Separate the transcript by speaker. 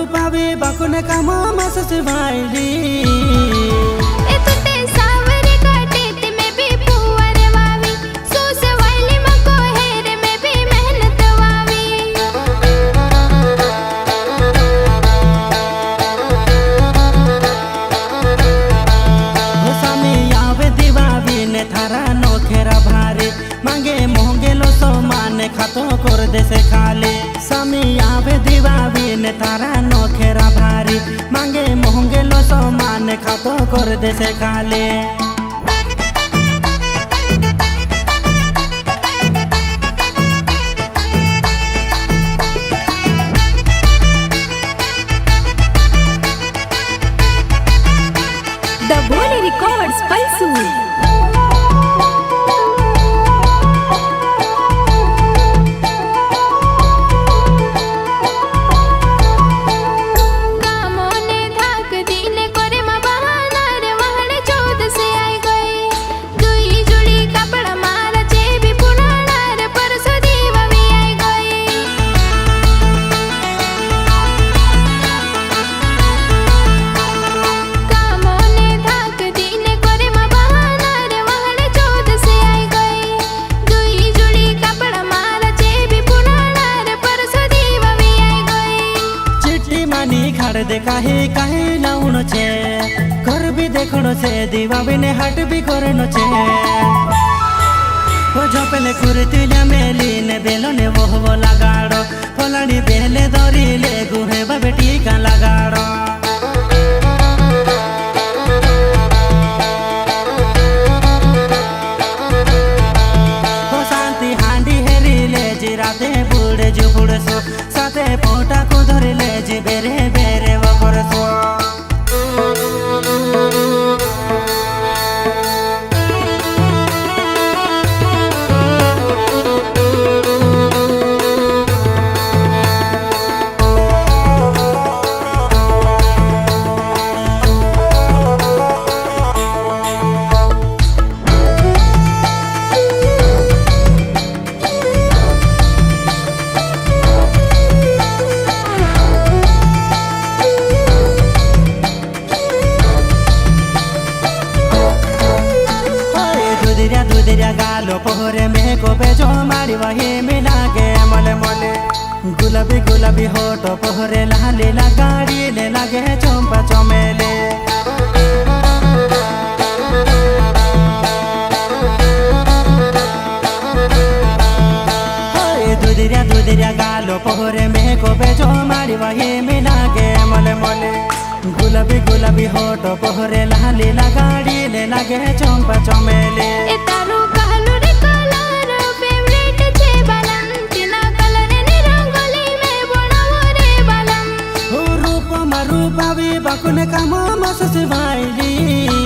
Speaker 1: रूपावी बाकुने कामा मस सिवाइली मांगे मोहंगे लो सो माने खातो कर दे से खाली सामी आवे दीवावी ने तारा नोखेरा भारी मांगे मोहंगे लो सो माने खातो कर दे से खाली
Speaker 2: The Boli Records Palsu
Speaker 1: दे काहे लाउनो छे घर भी देखनो छे दीवा बिने हट भी करनो छे ओ झोपले कुर्तिला मेली ने बेलो ने वो लगाड़ो फलानी बेले दरी ले गुहे बाबे टीका लगाड़ो ओ शांति हांडी हेरी ले जिराते बुड़े जो बुड़सो साथे पोटा को धरे ले जी बेरे बेरे गालो पोहरे में को बेजो मारी वही मिला के मले मले गुलाबी गुलाबी होटो पोहरे लाली गाड़ी ले लगे चंपा चमेले दुधिया गालो पोहरे में को बेजो मारी वही मिला के मले मले गुलाबी गुलाबी होटो पोहरे लाली गाड़ी ले लगे चंपा चमेले रूपावी बाकुने कामा मस सिवाइली